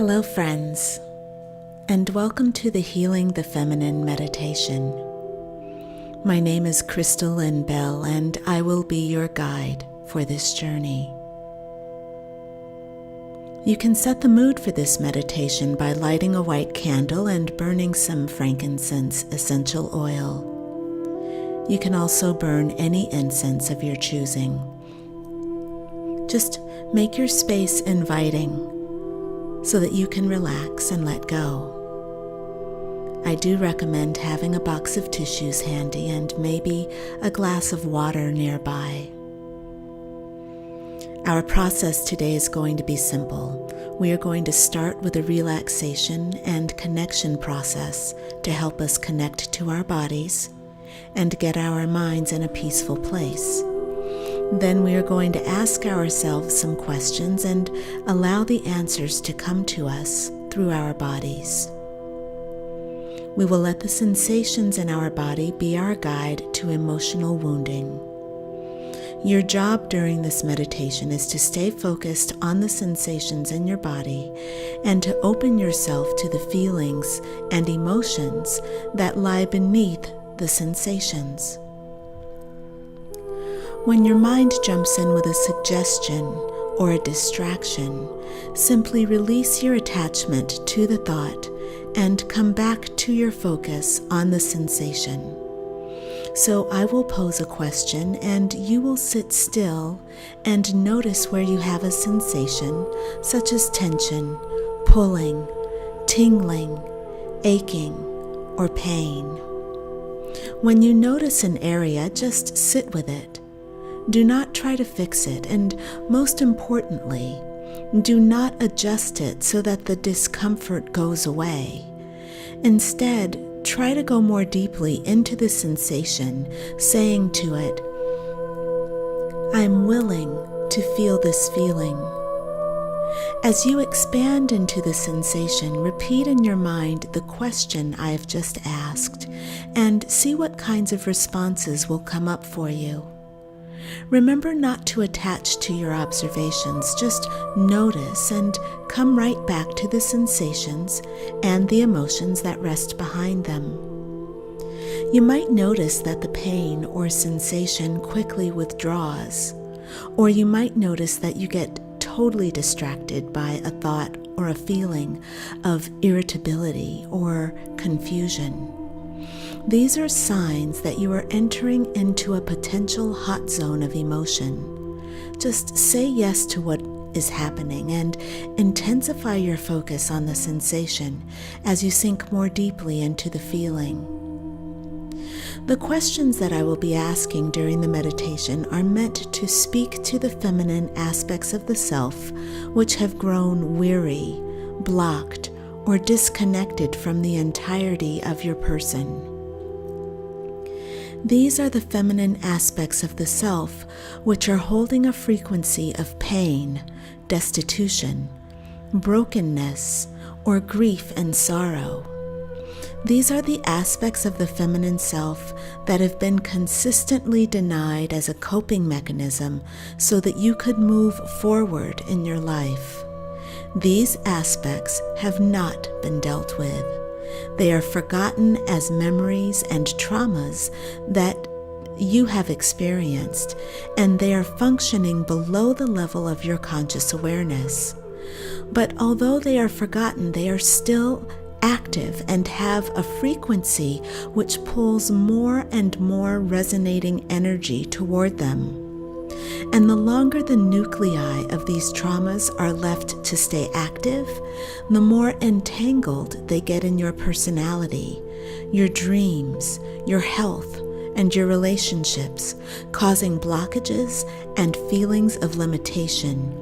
Hello, friends, and welcome to the Healing the Feminine meditation. My name is Crystal Lynn Bell, and I will be your guide for this journey. You can set the mood for this meditation by lighting a white candle and burning some frankincense essential oil. You can also burn any incense of your choosing. Just make your space inviting so that you can relax and let go. I do recommend having a box of tissues handy and maybe a glass of water nearby. Our process today is going to be simple. We are going to start with a relaxation and connection process to help us connect to our bodies and get our minds in a peaceful place. Then we are going to ask ourselves some questions and allow the answers to come to us through our bodies. We will let the sensations in our body be our guide to emotional wounding. Your job during this meditation is to stay focused on the sensations in your body and to open yourself to the feelings and emotions that lie beneath the sensations. When your mind jumps in with a suggestion or a distraction, simply release your attachment to the thought and come back to your focus on the sensation. So I will pose a question and you will sit still and notice where you have a sensation such as tension, pulling, tingling, aching, or pain. When you notice an area, just sit with it. Do not try to fix it, and most importantly, do not adjust it so that the discomfort goes away. Instead, try to go more deeply into the sensation, saying to it, "I'm willing to feel this feeling." As you expand into the sensation, repeat in your mind the question I have just asked and see what kinds of responses will come up for you. Remember not to attach to your observations, just notice and come right back to the sensations and the emotions that rest behind them. You might notice that the pain or sensation quickly withdraws, or you might notice that you get totally distracted by a thought or a feeling of irritability or confusion. These are signs that you are entering into a potential hot zone of emotion. Just say yes to what is happening and intensify your focus on the sensation as you sink more deeply into the feeling. The questions that I will be asking during the meditation are meant to speak to the feminine aspects of the self which have grown weary, blocked, or disconnected from the entirety of your person. These are the feminine aspects of the self which are holding a frequency of pain, destitution, brokenness, or grief and sorrow. These are the aspects of the feminine self that have been consistently denied as a coping mechanism so that you could move forward in your life. These aspects have not been dealt with. They are forgotten as memories and traumas that you have experienced, and they are functioning below the level of your conscious awareness. But although they are forgotten, they are still active and have a frequency which pulls more and more resonating energy toward them. And the longer the nuclei of these traumas are left to stay active, the more entangled they get in your personality, your dreams, your health, and your relationships, causing blockages and feelings of limitation,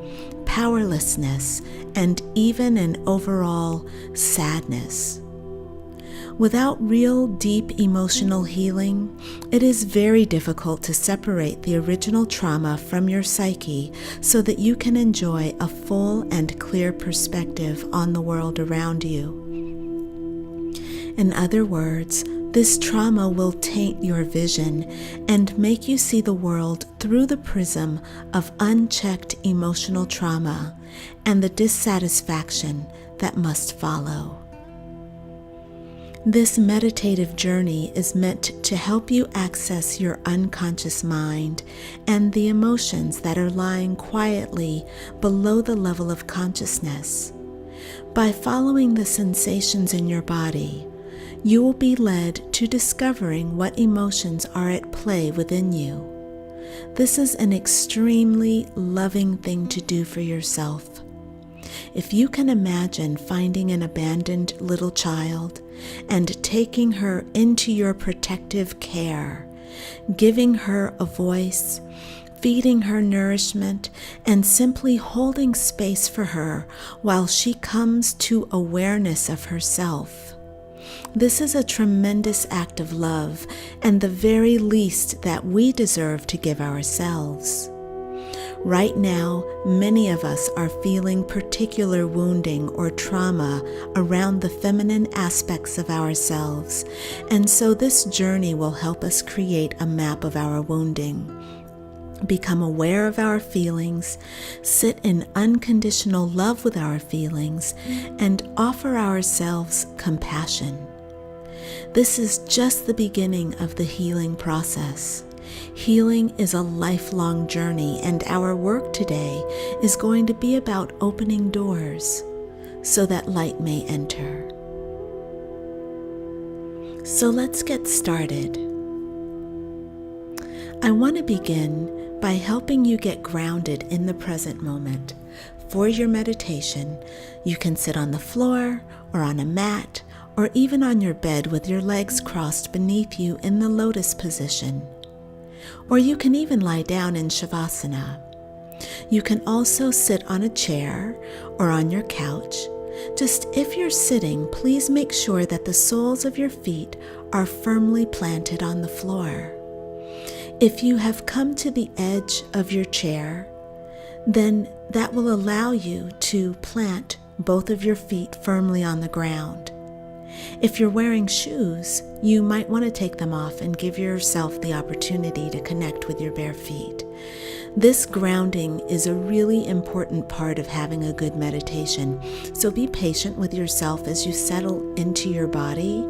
powerlessness, and even an overall sadness. Without real, deep emotional healing, it is very difficult to separate the original trauma from your psyche so that you can enjoy a full and clear perspective on the world around you. In other words, this trauma will taint your vision and make you see the world through the prism of unchecked emotional trauma and the dissatisfaction that must follow. This meditative journey is meant to help you access your unconscious mind and the emotions that are lying quietly below the level of consciousness. By following the sensations in your body, you will be led to discovering what emotions are at play within you. This is an extremely loving thing to do for yourself. If you can imagine finding an abandoned little child and taking her into your protective care, giving her a voice, feeding her nourishment, and simply holding space for her while she comes to awareness of herself. This is a tremendous act of love and the very least that we deserve to give ourselves. Right now, many of us are feeling particular wounding or trauma around the feminine aspects of ourselves, and so this journey will help us create a map of our wounding, become aware of our feelings, sit in unconditional love with our feelings, and offer ourselves compassion. This is just the beginning of the healing process. Healing is a lifelong journey, and our work today is going to be about opening doors so that light may enter. So let's get started. I want to begin by helping you get grounded in the present moment. For your meditation, you can sit on the floor or on a mat or even on your bed with your legs crossed beneath you in the lotus position. Or you can even lie down in Shavasana. You can also sit on a chair or on your couch. Just if you're sitting, please make sure that the soles of your feet are firmly planted on the floor. If you have come to the edge of your chair, then that will allow you to plant both of your feet firmly on the ground. If you're wearing shoes, you might want to take them off and give yourself the opportunity to connect with your bare feet. This grounding is a really important part of having a good meditation, so be patient with yourself as you settle into your body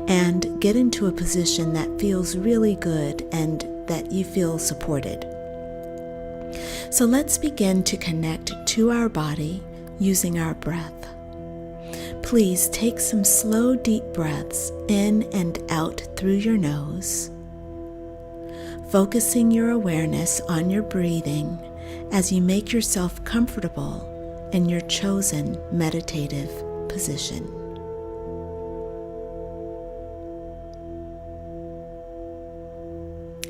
and get into a position that feels really good and that you feel supported. So let's begin to connect to our body using our breath. Please take some slow, deep breaths in and out through your nose, focusing your awareness on your breathing as you make yourself comfortable in your chosen meditative position.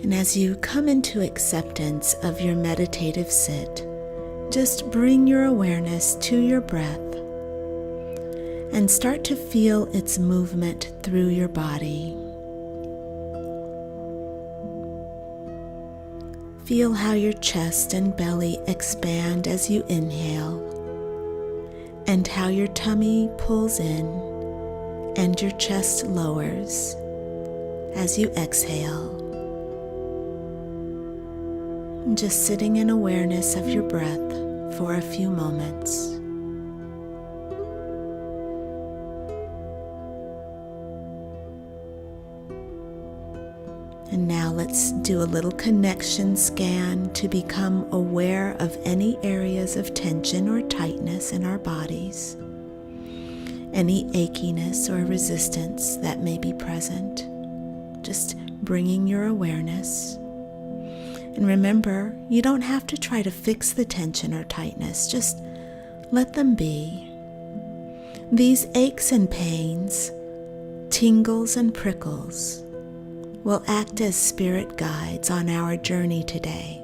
And as you come into acceptance of your meditative sit, just bring your awareness to your breath and start to feel its movement through your body. Feel how your chest and belly expand as you inhale, and how your tummy pulls in and your chest lowers as you exhale. Just sitting in awareness of your breath for a few moments. And now let's do a little connection scan to become aware of any areas of tension or tightness in our bodies, any achiness or resistance that may be present. Just bringing your awareness. And remember, you don't have to try to fix the tension or tightness, just let them be. These aches and pains, tingles and prickles, will act as spirit guides on our journey today.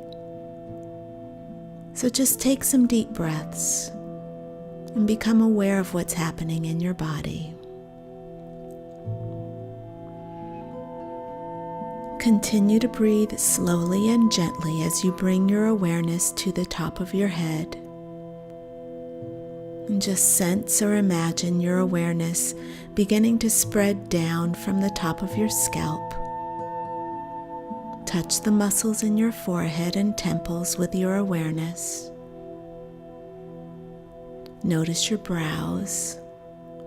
So just take some deep breaths and become aware of what's happening in your body. Continue to breathe slowly and gently as you bring your awareness to the top of your head. And just sense or imagine your awareness beginning to spread down from the top of your scalp. Touch the muscles in your forehead and temples with your awareness. Notice your brows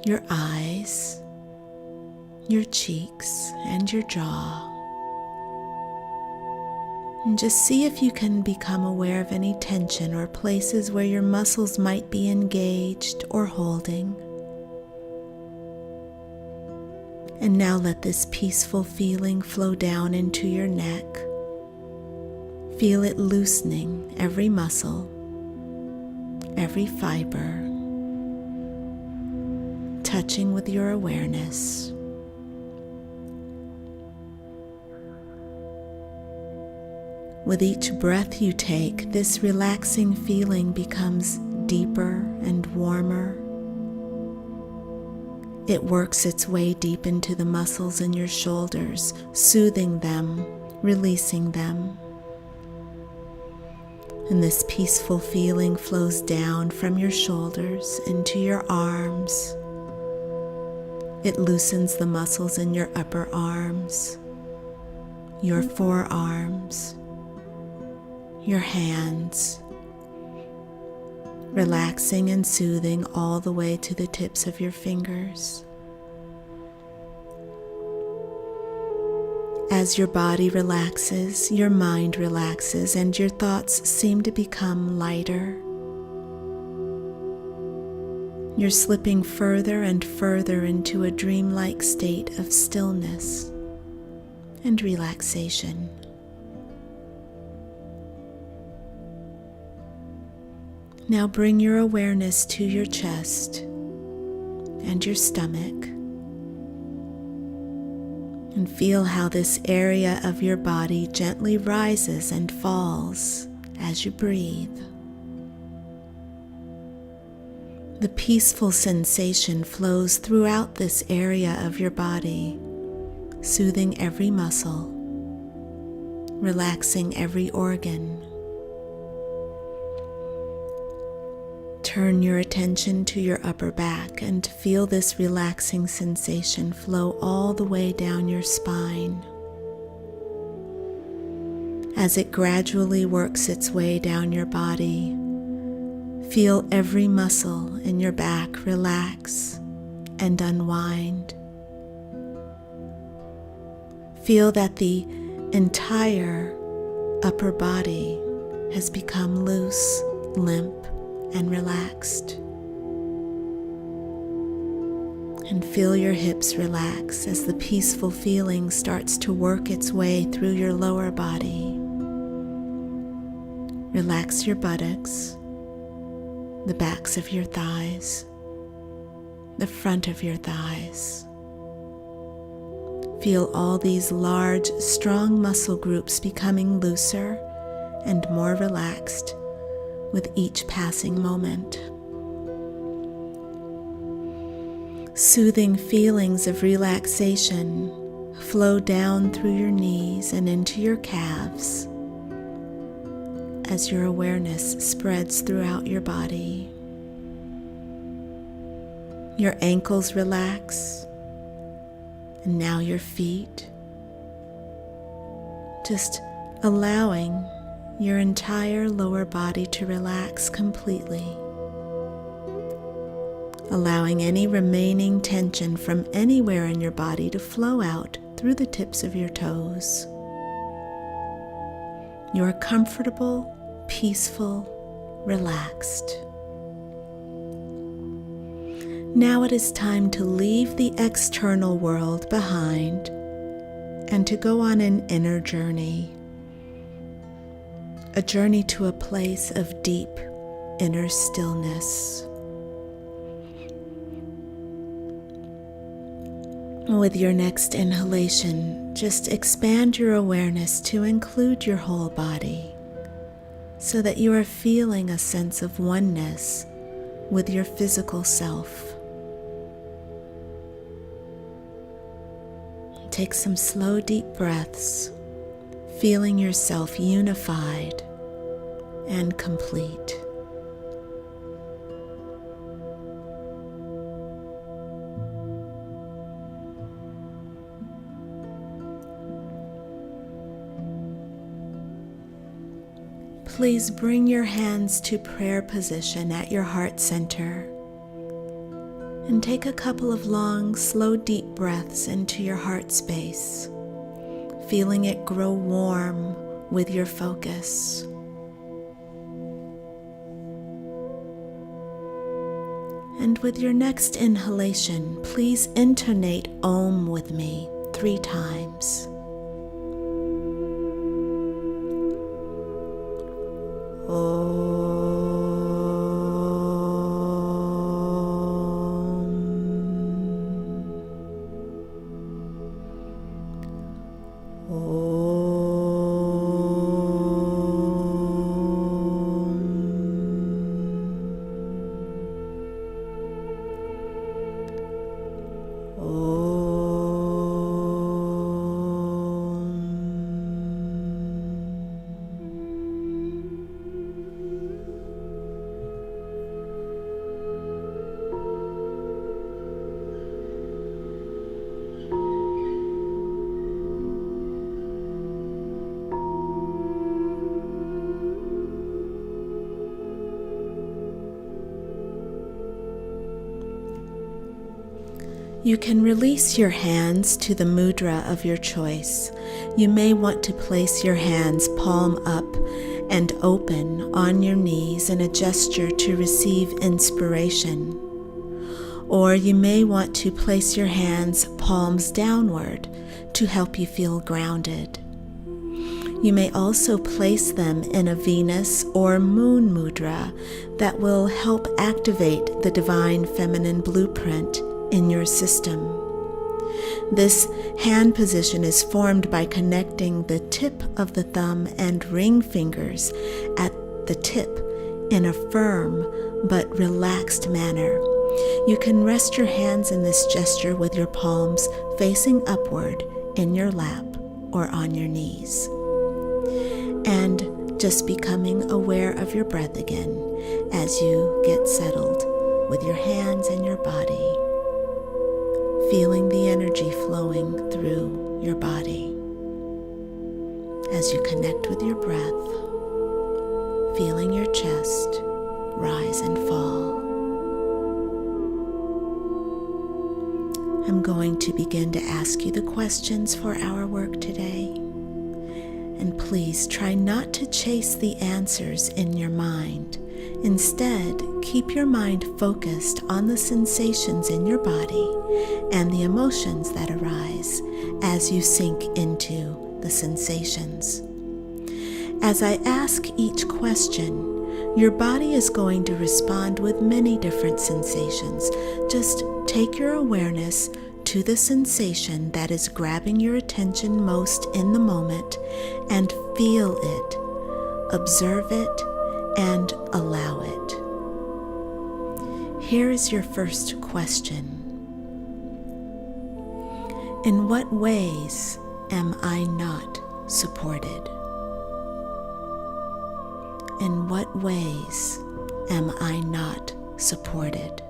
your eyes, your cheeks, and your jaw. And just see if you can become aware of any tension or places where your muscles might be engaged or holding. And now let this peaceful feeling flow down into your neck. Feel it loosening every muscle, every fiber, touching with your awareness. With each breath you take, this relaxing feeling becomes deeper and warmer. It works its way deep into the muscles in your shoulders, soothing them, releasing them. And this peaceful feeling flows down from your shoulders into your arms. It loosens the muscles in your upper arms, your forearms, your hands, relaxing and soothing all the way to the tips of your fingers. As your body relaxes, your mind relaxes, and your thoughts seem to become lighter. You're slipping further and further into a dreamlike state of stillness and relaxation. Now bring your awareness to your chest and your stomach, and feel how this area of your body gently rises and falls as you breathe. The peaceful sensation flows throughout this area of your body, soothing every muscle, relaxing every organ. Turn your attention to your upper back and feel this relaxing sensation flow all the way down your spine. As it gradually works its way down your body, feel every muscle in your back relax and unwind. Feel that the entire upper body has become loose, limp, and relaxed. And feel your hips relax as the peaceful feeling starts to work its way through your lower body. Relax your buttocks, the backs of your thighs, the front of your thighs. Feel all these large, strong muscle groups becoming looser and more relaxed with each passing moment. Soothing feelings of relaxation flow down through your knees and into your calves as your awareness spreads throughout your body. Your ankles relax, and now your feet, just allowing your entire lower body to relax completely, allowing any remaining tension from anywhere in your body to flow out through the tips of your toes. You are comfortable, peaceful, relaxed. Now it is time to leave the external world behind and to go on an inner journey. A journey to a place of deep inner stillness. With your next inhalation, just expand your awareness to include your whole body so that you are feeling a sense of oneness with your physical self. Take some slow, deep breaths, feeling yourself unified and complete. Please bring your hands to prayer position at your heart center. And take a couple of long, slow, deep breaths into your heart space, feeling it grow warm with your focus. And with your next inhalation, please intonate Om with me 3 times. You can release your hands to the mudra of your choice. You may want to place your hands palm up and open on your knees in a gesture to receive inspiration. Or you may want to place your hands palms downward to help you feel grounded. You may also place them in a Venus or Moon mudra that will help activate the divine feminine blueprint in your system. This hand position is formed by connecting the tip of the thumb and ring fingers at the tip in a firm but relaxed manner. You can rest your hands in this gesture with your palms facing upward in your lap or on your knees. And just becoming aware of your breath again as you get settled with your hands and your body, feeling the energy flowing through your body. As you connect with your breath, feeling your chest rise and fall. I'm going to begin to ask you the questions for our work today. And please try not to chase the answers in your mind. Instead, keep your mind focused on the sensations in your body and the emotions that arise as you sink into the sensations. As I ask each question, your body is going to respond with many different sensations. Just take your awareness to the sensation that is grabbing your attention most in the moment and feel it, observe it, and allow it. Here is your first question. In what ways am I not supported? In what ways am I not supported?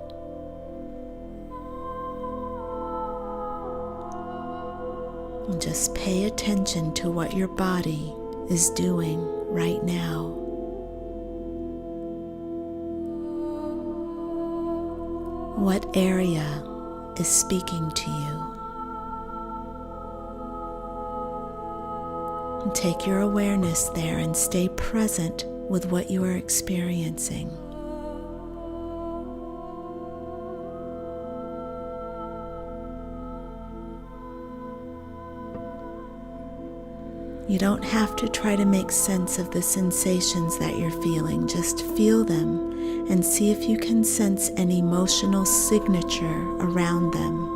And just pay attention to what your body is doing right now. What area is speaking to you? And take your awareness there and stay present with what you are experiencing. You don't have to try to make sense of the sensations that you're feeling. Just feel them and see if you can sense an emotional signature around them.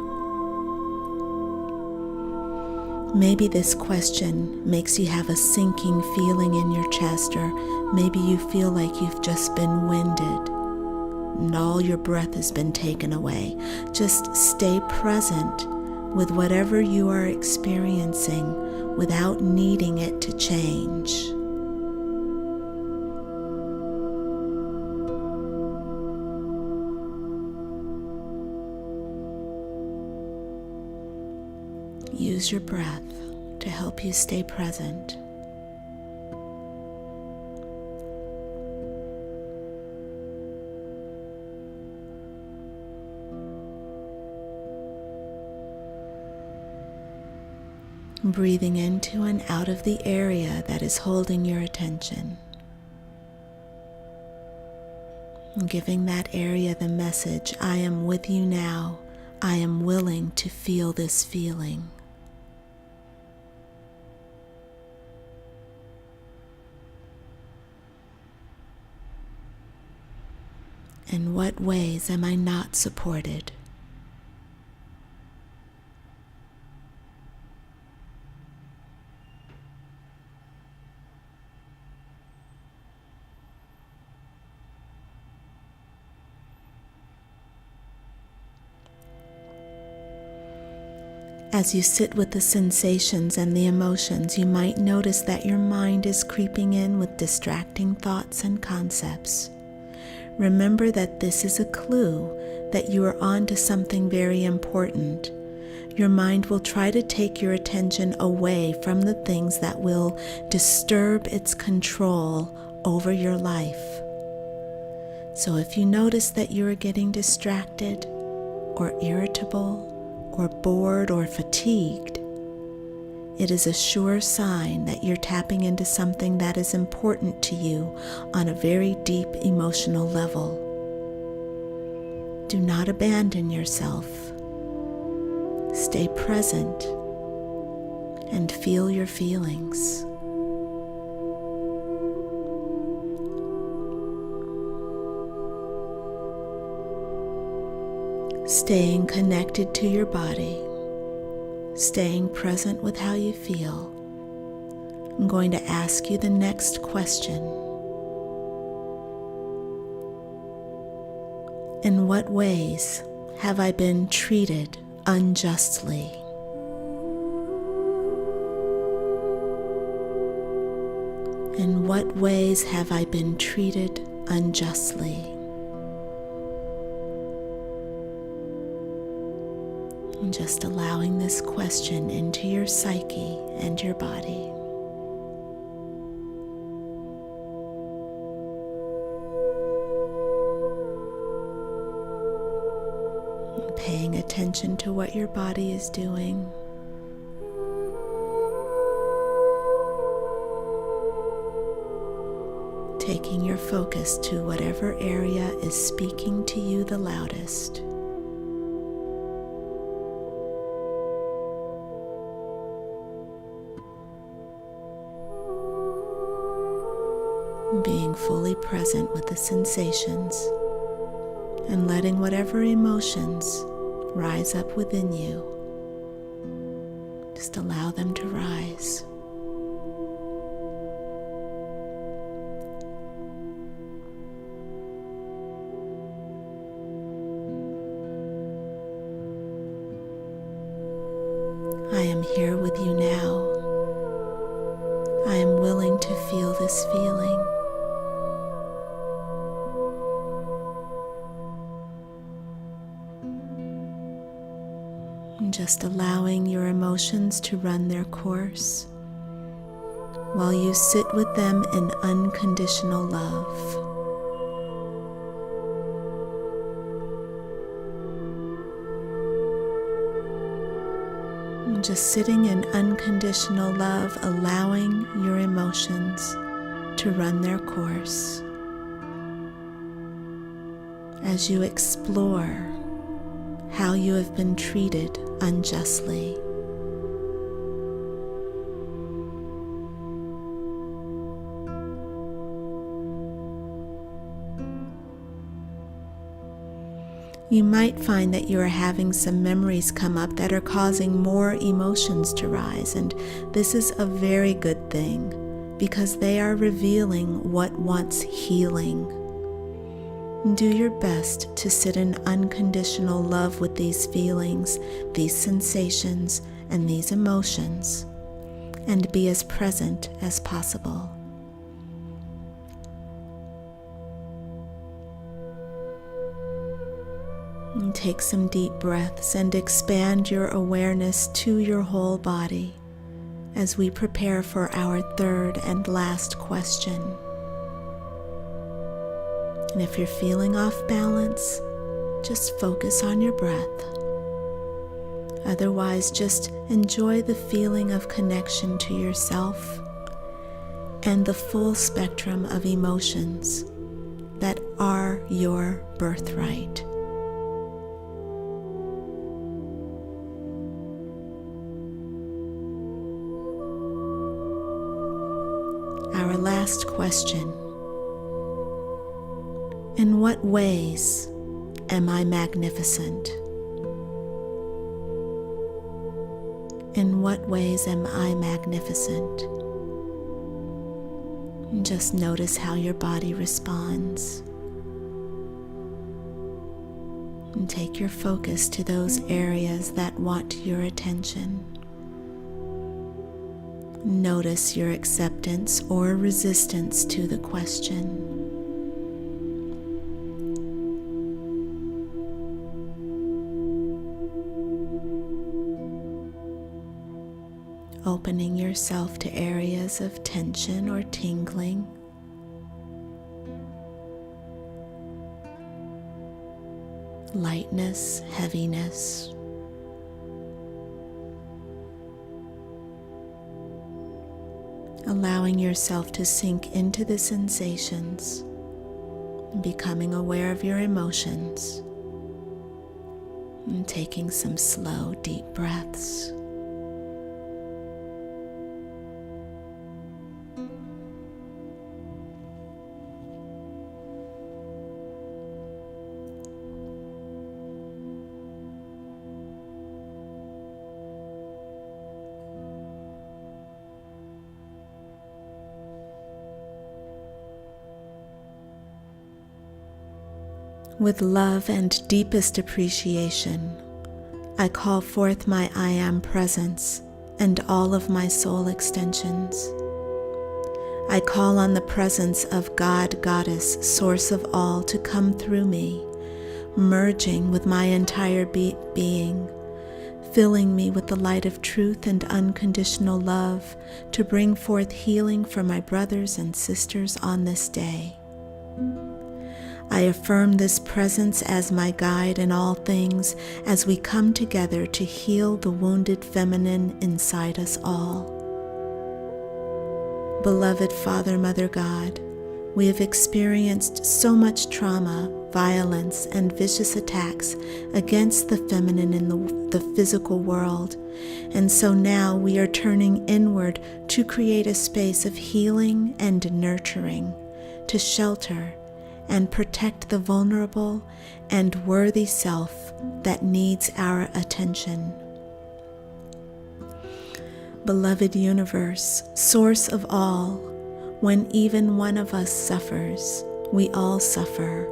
Maybe this question makes you have a sinking feeling in your chest, or maybe you feel like you've just been winded and all your breath has been taken away. Just stay present with whatever you are experiencing without needing it to change. Use your breath to help you stay present. breathing into and out of the area that is holding your attention. Giving that area the message, I am with you now. I am willing to feel this feeling. In what ways am I not supported? As you sit with the sensations and the emotions, you might notice that your mind is creeping in with distracting thoughts and concepts. Remember that this is a clue that you are on to something very important. Your mind will try to take your attention away from the things that will disturb its control over your life. So if you notice that you are getting distracted or irritable or bored or fatigued, it is a sure sign that you're tapping into something that is important to you on a very deep emotional level. Do not abandon yourself. Stay present and feel your feelings. Staying connected to your body, staying present with how you feel. I'm going to ask you the next question. In what ways have I been treated unjustly? In what ways have I been treated unjustly? And just allowing this question into your psyche and your body. And paying attention to what your body is doing. Taking your focus to whatever area is speaking to you the loudest. Being fully present with the sensations and letting whatever emotions rise up within you, just allow them to rise. I am here with you now. I am willing to feel this feeling. And just allowing your emotions to run their course while you sit with them in unconditional love. And just sitting in unconditional love, allowing your emotions to run their course as you explore how you have been treated unjustly. You might find that you are having some memories come up that are causing more emotions to rise, and this is a very good thing because they are revealing what wants healing. Do your best to sit in unconditional love with these feelings, these sensations, and these emotions, and be as present as possible. And take some deep breaths and expand your awareness to your whole body as we prepare for our third and last question. And if you're feeling off balance, just focus on your breath. Otherwise, just enjoy the feeling of connection to yourself and the full spectrum of emotions that are your birthright. Our last question: in what ways am I magnificent? In what ways am I magnificent? Just notice how your body responds. And take your focus to those areas that want your attention. Notice your acceptance or resistance to the question. Opening yourself to areas of tension or tingling. Lightness, heaviness. Allowing yourself to sink into the sensations, becoming aware of your emotions, and taking some slow, deep breaths. With love and deepest appreciation, I call forth my I Am presence and all of my soul extensions. I call on the presence of God, Goddess, Source of all, to come through me, merging with my entire being, filling me with the light of truth and unconditional love to bring forth healing for my brothers and sisters on this day. I affirm this presence as my guide in all things as we come together to heal the wounded feminine inside us all. Beloved Father, Mother God, we have experienced so much trauma, violence, and vicious attacks against the feminine in the physical world, and so now we are turning inward to create a space of healing and nurturing, to shelter and protect the vulnerable and worthy self that needs our attention. Beloved universe, source of all, when even one of us suffers, we all suffer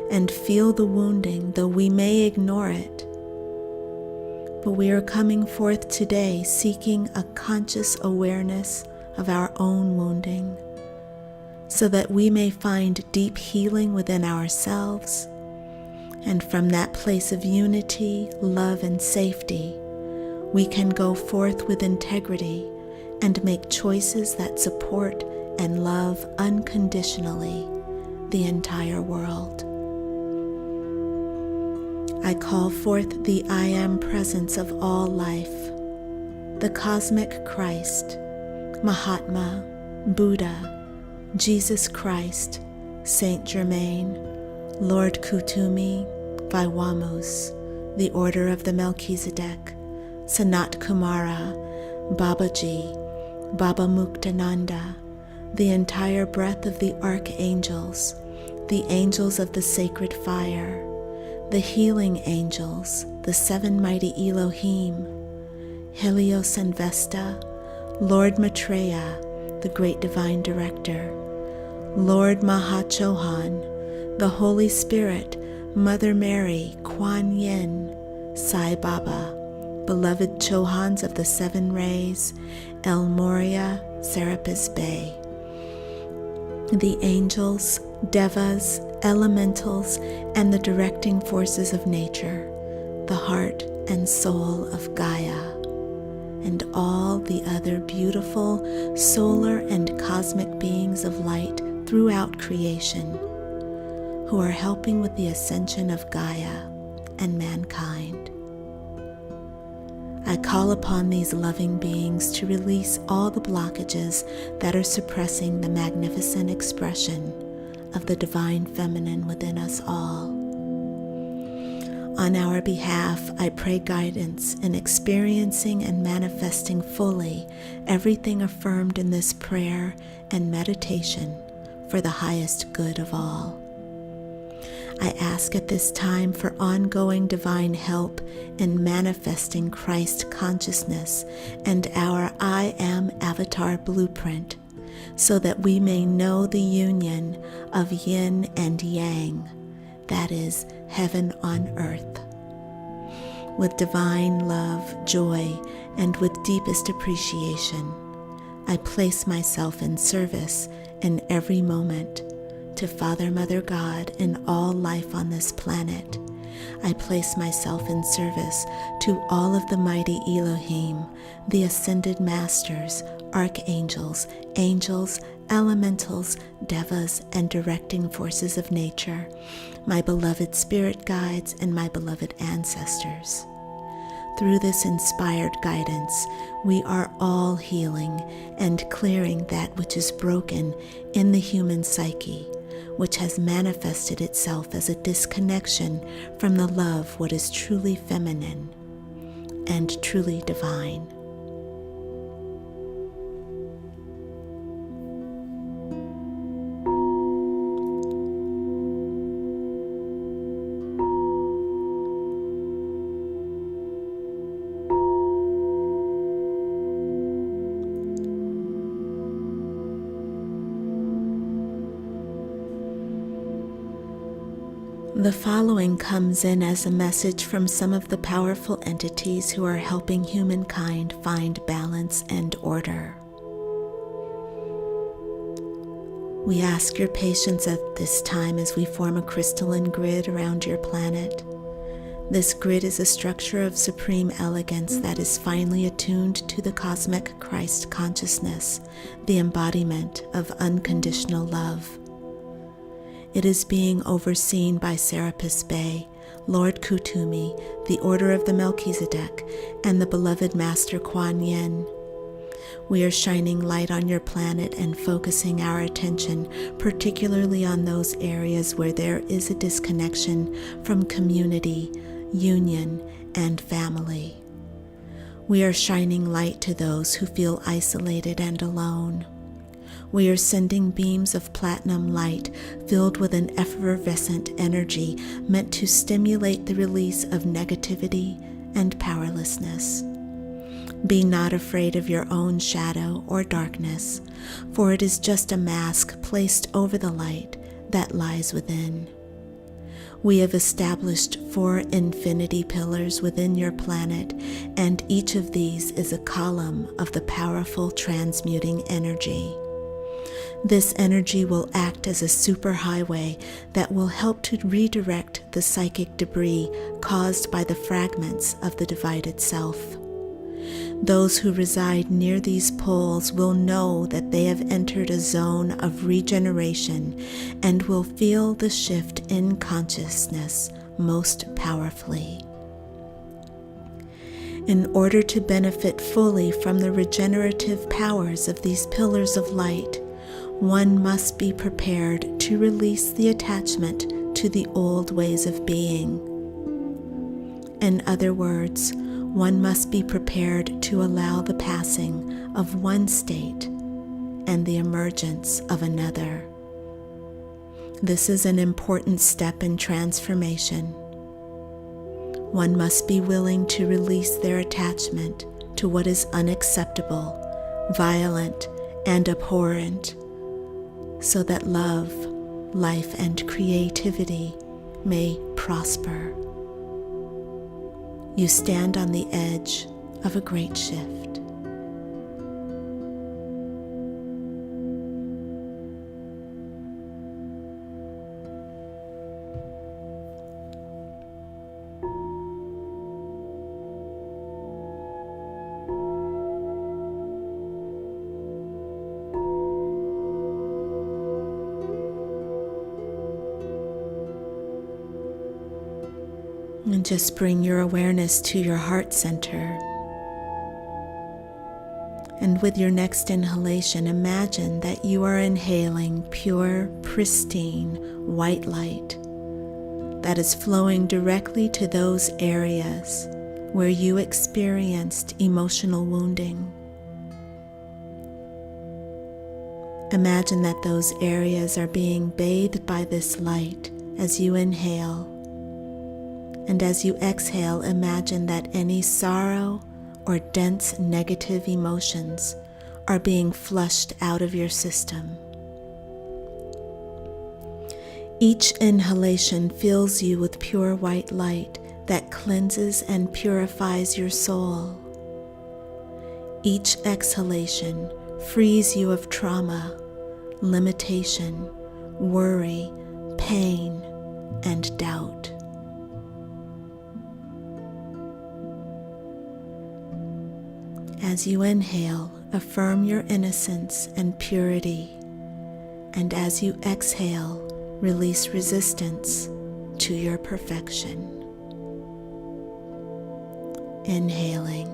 and feel the wounding, though we may ignore it. But we are coming forth today seeking a conscious awareness of our own wounding, so that we may find deep healing within ourselves, and from that place of unity, love, and safety, we can go forth with integrity and make choices that support and love unconditionally the entire world. I call forth the I Am presence of all life, the cosmic Christ, Mahatma, Buddha, Jesus Christ, Saint Germain, Lord Kutumi, Vaiwamus, the Order of the Melchizedek, Sanat Kumara, Babaji, Baba Muktananda, the entire breath of the archangels, the angels of the sacred fire, the healing angels, the seven mighty Elohim, Helios and Vesta, Lord Maitreya, the great divine director, Lord Mahachohan, the Holy Spirit, Mother Mary, Kuan Yin, Sai Baba, beloved Chohans of the Seven Rays, El Morya, Serapis Bey, the angels, devas, elementals, and the directing forces of nature, the heart and soul of Gaia, and all the other beautiful solar and cosmic beings of light throughout creation, who are helping with the ascension of Gaia and mankind. I call upon these loving beings to release all the blockages that are suppressing the magnificent expression of the divine feminine within us all. On our behalf, I pray guidance in experiencing and manifesting fully everything affirmed in this prayer and meditation for the highest good of all. I ask at this time for ongoing divine help in manifesting Christ consciousness and our I Am Avatar blueprint, so that we may know the union of yin and yang, that is, heaven on earth. With divine love, joy, and with deepest appreciation, I place myself in service in every moment to Father, Mother, God, and all life on this planet. I place myself in service to all of the mighty Elohim, the ascended masters, archangels, angels, elementals, devas, and directing forces of nature, my beloved spirit guides, and my beloved ancestors. Through this inspired guidance, we are all healing and clearing that which is broken in the human psyche, which has manifested itself as a disconnection from the love what is truly feminine and truly divine. The following comes in as a message from some of the powerful entities who are helping humankind find balance and order. We ask your patience at this time as we form a crystalline grid around your planet. This grid is a structure of supreme elegance that is finely attuned to the cosmic Christ consciousness, the embodiment of unconditional love. It is being overseen by Serapis Bey, Lord Kutumi, the Order of the Melchizedek, and the beloved Master Kuan Yin. We are shining light on your planet and focusing our attention particularly on those areas where there is a disconnection from community, union, and family. We are shining light to those who feel isolated and alone. We are sending beams of platinum light filled with an effervescent energy meant to stimulate the release of negativity and powerlessness. Be not afraid of your own shadow or darkness, for it is just a mask placed over the light that lies within. We have established 4 infinity pillars within your planet, and each of these is a column of the powerful transmuting energy. This energy will act as a superhighway that will help to redirect the psychic debris caused by the fragments of the divided self. Those who reside near these poles will know that they have entered a zone of regeneration and will feel the shift in consciousness most powerfully. In order to benefit fully from the regenerative powers of these pillars of light, one must be prepared to release the attachment to the old ways of being. In other words, one must be prepared to allow the passing of one state and the emergence of another. This is an important step in transformation. One must be willing to release their attachment to what is unacceptable, violent, and abhorrent, so that love, life, and creativity may prosper. You stand on the edge of a great shift. And just bring your awareness to your heart center. And with your next inhalation, imagine that you are inhaling pure, pristine, white light that is flowing directly to those areas where you experienced emotional wounding. Imagine that those areas are being bathed by this light as you inhale. And as you exhale, imagine that any sorrow or dense negative emotions are being flushed out of your system. Each inhalation fills you with pure white light that cleanses and purifies your soul. Each exhalation frees you of trauma, limitation, worry, pain, and doubt. As you inhale, affirm your innocence and purity, and as you exhale, release resistance to your perfection. Inhaling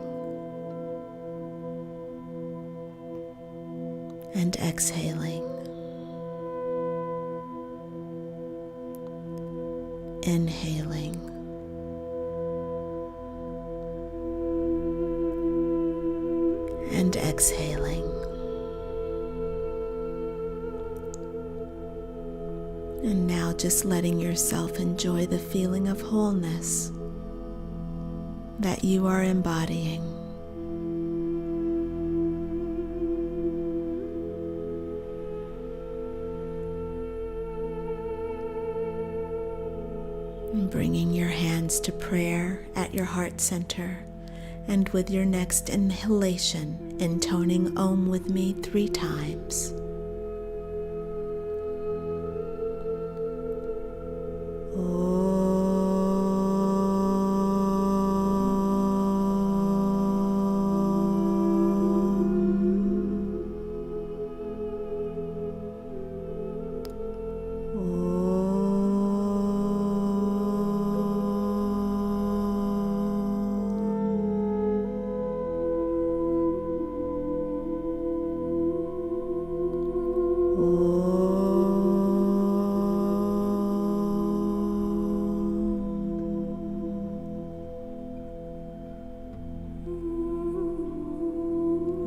and exhaling. Inhaling and exhaling. And now just letting yourself enjoy the feeling of wholeness that you are embodying. And bringing your hands to prayer at your heart center, and with your next inhalation, intoning Om with me 3 times.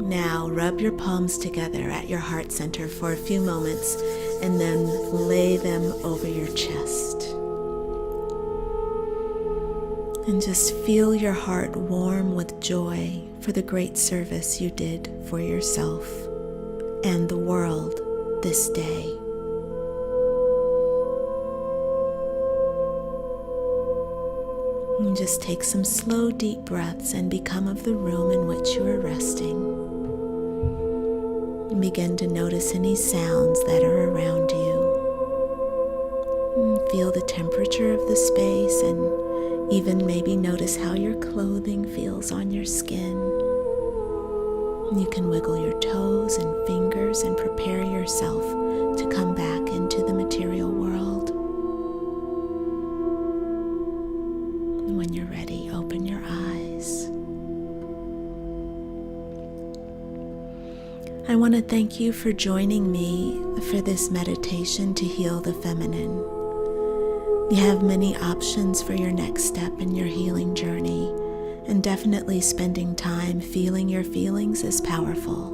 Now rub your palms together at your heart center for a few moments and then lay them over your chest. And just feel your heart warm with joy for the great service you did for yourself and the world this day. And just take some slow, deep breaths and become of the room in which you are resting. And begin to notice any sounds that are around you. And feel the temperature of the space, and even maybe notice how your clothing feels on your skin. And you can wiggle your toes and fingers and prepare yourself to come back into the material world. And when you're ready, open your eyes. I want to thank you for joining me for this meditation to heal the feminine. You have many options for your next step in your healing journey, and definitely spending time feeling your feelings is powerful.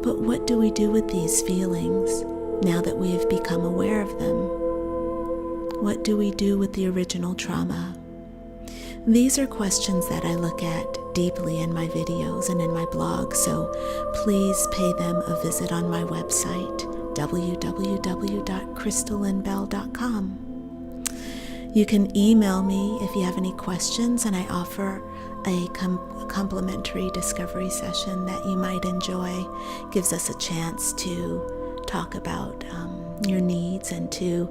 But what do we do with these feelings now that we have become aware of them? What do we do with the original trauma? These are questions that I look at deeply in my videos and in my blog, so please pay them a visit on my website, www.crystallinbell.com. You can email me if you have any questions, and I offer a complimentary discovery session that you might enjoy. Gives us a chance to talk about your needs and to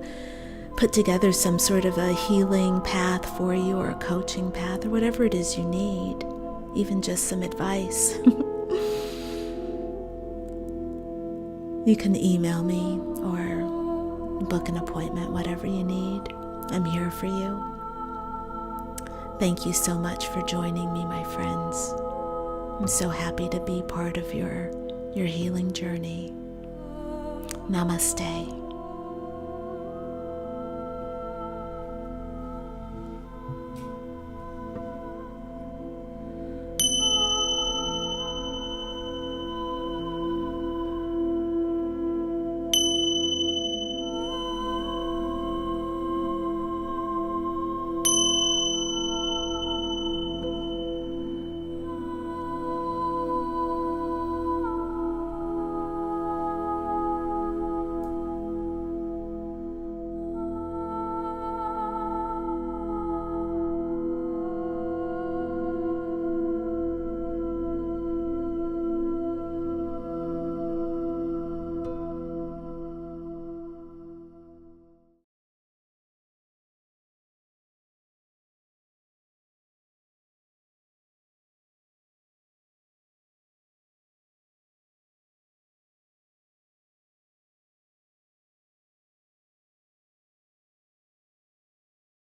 put together some sort of a healing path for you, or a coaching path, or whatever it is you need, even just some advice. You can email me or book an appointment, whatever you need. I'm here for you. Thank you so much for joining me, my friends. I'm so happy to be part of your healing journey. Namaste.